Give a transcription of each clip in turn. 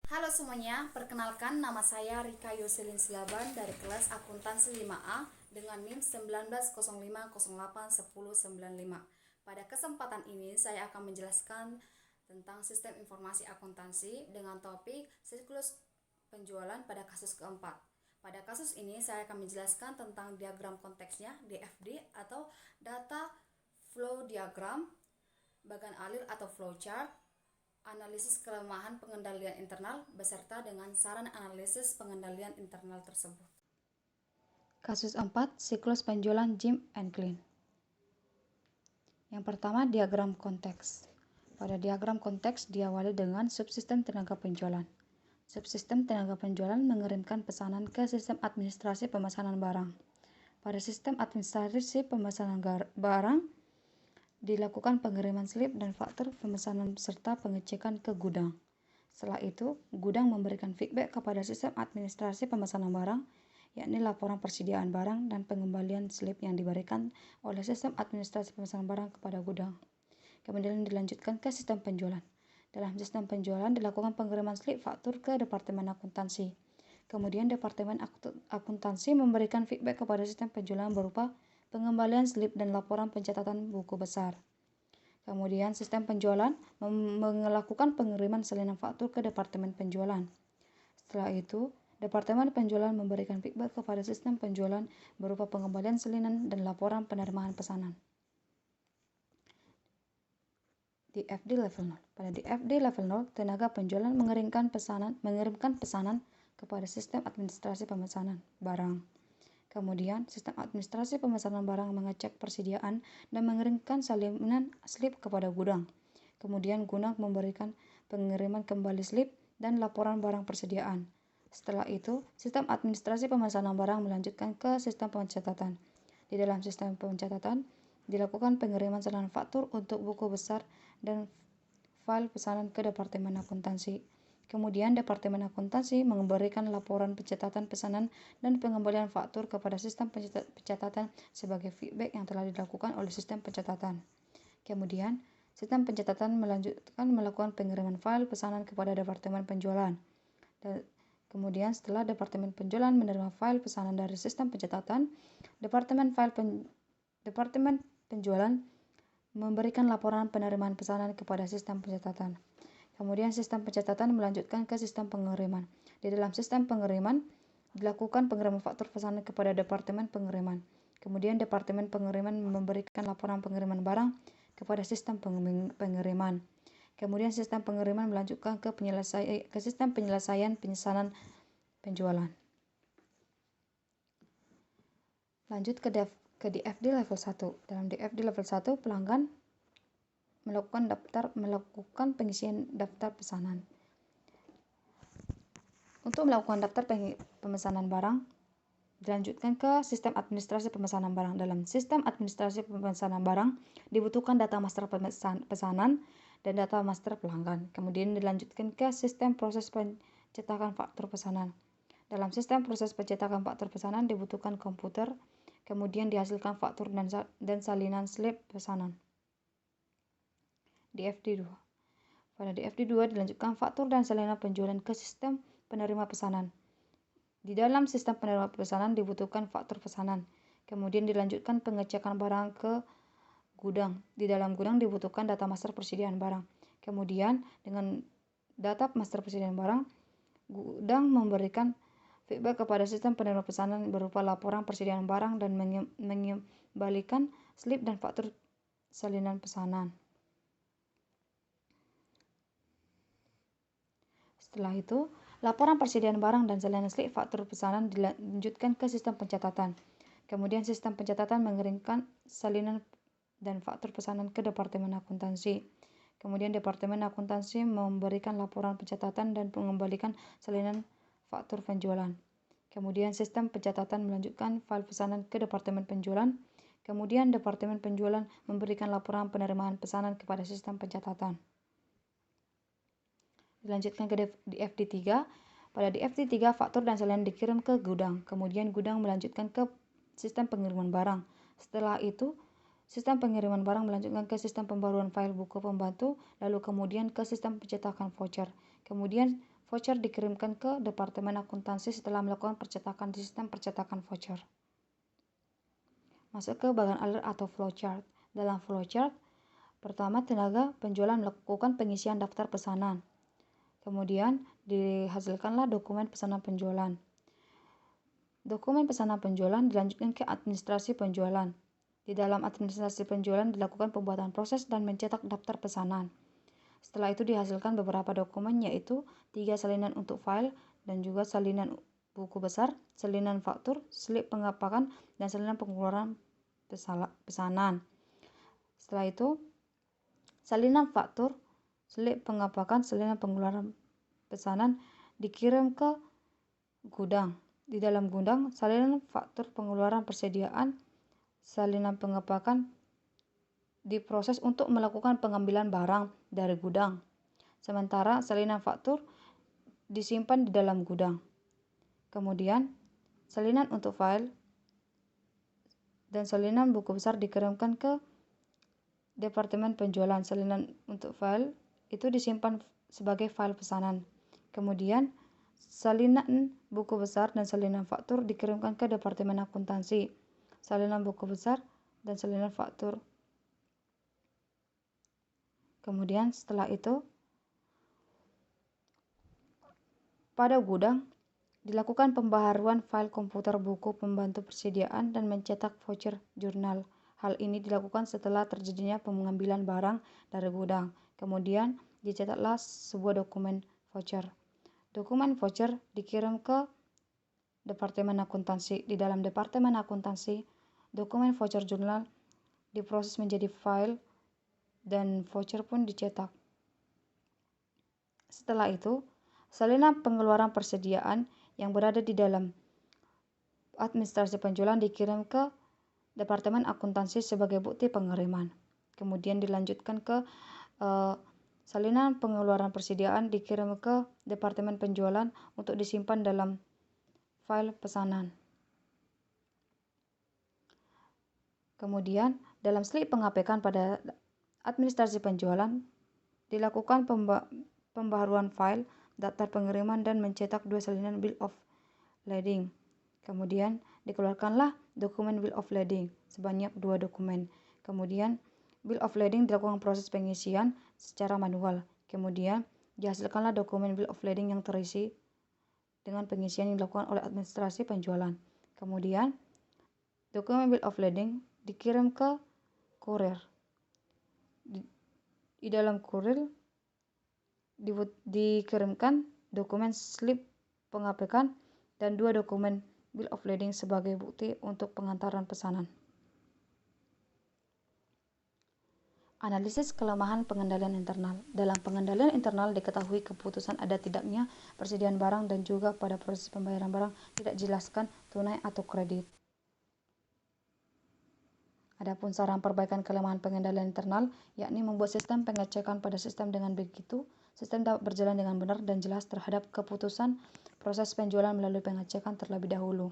Halo semuanya, perkenalkan nama saya Rika Yoselin Silaban dari kelas Akuntansi 5A dengan NIM 1905081095. Pada kesempatan ini saya akan menjelaskan tentang sistem informasi akuntansi dengan topik siklus penjualan pada kasus keempat. Pada kasus ini saya akan menjelaskan tentang diagram konteksnya DFD atau data flow diagram, bagan alir atau flowchart, analisis kelemahan pengendalian internal beserta dengan saran analisis pengendalian internal tersebut. Kasus 4, siklus penjualan Jim and Clean. Yang pertama, diagram konteks. Pada diagram konteks diawali dengan subsistem tenaga penjualan. Subsistem tenaga penjualan mengirimkan pesanan ke sistem administrasi pemesanan barang. Pada sistem administrasi pemesanan barang, dilakukan pengiriman slip dan faktur pemesanan serta pengecekan ke gudang. Setelah itu, gudang memberikan feedback kepada sistem administrasi pemesanan barang, yakni laporan persediaan barang dan pengembalian slip yang diberikan oleh sistem administrasi pemesanan barang kepada gudang. Kemudian dilanjutkan ke sistem penjualan. Dalam sistem penjualan dilakukan pengiriman slip faktur ke Departemen Akuntansi. Kemudian Departemen Akuntansi memberikan feedback kepada sistem penjualan berupa pengembalian slip dan laporan pencatatan buku besar. Kemudian sistem penjualan melakukan pengiriman salinan faktur ke Departemen Penjualan. Setelah itu, Departemen Penjualan memberikan feedback kepada sistem penjualan berupa pengembalian salinan dan laporan penerimaan pesanan. DFD level 0. Pada DFD level 0, tenaga penjualan mengirimkan pesanan kepada sistem administrasi pemesanan barang. Kemudian, sistem administrasi pemesanan barang mengecek persediaan dan mengirimkan salinan slip kepada gudang. Kemudian, gudang memberikan pengiriman kembali slip dan laporan barang persediaan. Setelah itu, sistem administrasi pemesanan barang melanjutkan ke sistem pencatatan. Di dalam sistem pencatatan, dilakukan pengiriman salinan faktur untuk buku besar dan file pesanan ke Departemen Akuntansi. Kemudian Departemen Akuntansi memberikan laporan pencatatan pesanan dan pengembalian faktur kepada sistem pencatatan sebagai feedback yang telah dilakukan oleh sistem pencatatan. Kemudian, sistem pencatatan melakukan pengiriman file pesanan kepada Departemen Penjualan. Kemudian setelah Departemen Penjualan menerima file pesanan dari sistem pencatatan, Departemen Penjualan memberikan laporan penerimaan pesanan kepada sistem pencatatan. Kemudian sistem pencatatan melanjutkan ke sistem pengiriman. Di dalam sistem pengiriman, dilakukan pengiriman faktur pesanan kepada Departemen Pengiriman. Kemudian Departemen Pengiriman memberikan laporan pengiriman barang kepada sistem pengiriman. Kemudian sistem pengiriman melanjutkan ke sistem penyelesaian penyesalan penjualan. Lanjut ke DFD level 1. Dalam DFD level 1, pelanggan melakukan pengisian daftar pesanan. Untuk melakukan daftar pemesanan barang, dilanjutkan ke sistem administrasi pemesanan barang. Dalam sistem administrasi pemesanan barang, dibutuhkan data master pesanan dan data master pelanggan. Kemudian dilanjutkan ke sistem proses pencetakan faktur pesanan. Dalam sistem proses pencetakan faktur pesanan dibutuhkan komputer, kemudian dihasilkan faktur dan salinan slip pesanan. DFD 2. Pada DFD 2 dilanjutkan faktur dan salinan penjualan ke sistem penerima pesanan. Di dalam sistem penerima pesanan dibutuhkan faktur pesanan. Kemudian dilanjutkan pengecekan barang ke gudang. Di dalam gudang dibutuhkan data master persediaan barang. Kemudian dengan data master persediaan barang, gudang memberikan feedback kepada sistem penerima pesanan berupa laporan persediaan barang dan mengembalikan slip dan faktur salinan pesanan. Setelah itu, laporan persediaan barang dan salinan slip faktur pesanan dilanjutkan ke sistem pencatatan. Kemudian sistem pencatatan mengirimkan salinan dan faktur pesanan ke Departemen Akuntansi. Kemudian Departemen Akuntansi memberikan laporan pencatatan dan mengembalikan salinan faktur penjualan. Kemudian sistem pencatatan melanjutkan file pesanan ke Departemen Penjualan. Kemudian Departemen Penjualan memberikan laporan penerimaan pesanan kepada sistem pencatatan. Dilanjutkan ke DFD 3. Pada DFD 3, faktur dan salinan dikirim ke gudang. Kemudian gudang melanjutkan ke sistem pengiriman barang. Setelah itu, sistem pengiriman barang melanjutkan ke sistem pembaruan file buku pembantu, lalu kemudian ke sistem pencetakan voucher. Kemudian voucher dikirimkan ke Departemen Akuntansi setelah melakukan percetakan di sistem percetakan voucher. Masuk ke bagian alert atau flowchart. Dalam flowchart, pertama tenaga penjualan melakukan pengisian daftar pesanan. Kemudian dihasilkanlah dokumen pesanan penjualan. Dokumen pesanan penjualan dilanjutkan ke administrasi penjualan. Di dalam administrasi penjualan dilakukan pembuatan proses dan mencetak daftar pesanan. Setelah itu dihasilkan beberapa dokumen, yaitu 3 salinan untuk file dan juga salinan buku besar, salinan faktur, slip pengapakan, dan salinan pengeluaran pesanan. Setelah itu, salinan faktur, slip pengapakan, salinan pengeluaran pesanan dikirim ke gudang. Di dalam gudang, salinan faktur pengeluaran persediaan, salinan pengapakan diproses untuk melakukan pengambilan barang dari gudang. Sementara salinan faktur disimpan di dalam gudang. Kemudian, salinan untuk file dan salinan buku besar dikirimkan ke Departemen Penjualan. Salinan untuk file itu disimpan sebagai file pesanan. Kemudian, salinan buku besar dan salinan faktur dikirimkan ke Departemen Akuntansi. Salinan buku besar dan salinan faktur. Kemudian setelah itu, pada gudang dilakukan pembaharuan file komputer, buku pembantu persediaan, dan mencetak voucher jurnal. Hal ini dilakukan setelah terjadinya pengambilan barang dari gudang. Kemudian dicetaklah sebuah dokumen voucher. Dokumen voucher dikirim ke Departemen Akuntansi. Di dalam Departemen Akuntansi, dokumen voucher jurnal diproses menjadi file dan voucher pun dicetak. Setelah itu, salinan pengeluaran persediaan yang berada di dalam administrasi penjualan dikirim ke Departemen Akuntansi sebagai bukti pengiriman. Kemudian dilanjutkan ke salinan pengeluaran persediaan dikirim ke Departemen Penjualan untuk disimpan dalam file pesanan. Kemudian dalam slip pengapekan pada administrasi penjualan dilakukan pembaharuan file, daftar pengiriman, dan mencetak 2 salinan bill of lading. Kemudian dikeluarkanlah dokumen bill of lading sebanyak 2 dokumen. Kemudian bill of lading dilakukan proses pengisian secara manual. Kemudian dihasilkanlah dokumen bill of lading yang terisi dengan pengisian yang dilakukan oleh administrasi penjualan. Kemudian dokumen bill of lading dikirim ke kurir. Di dalam kurir dikirimkan dokumen slip pengapekan dan 2 dokumen bill of lading sebagai bukti untuk pengantaran pesanan. Analisis kelemahan pengendalian internal. Dalam pengendalian internal diketahui keputusan ada tidaknya persediaan barang dan juga pada proses pembayaran barang tidak dijelaskan tunai atau kredit. Adapun saran perbaikan kelemahan pengendalian internal, yakni membuat sistem pengecekan pada sistem dengan begitu, sistem dapat berjalan dengan benar dan jelas terhadap keputusan proses penjualan melalui pengecekan terlebih dahulu.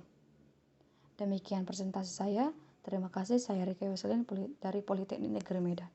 Demikian presentasi saya. Terima kasih. Saya Rika Yoselin dari Politeknik Negeri Medan.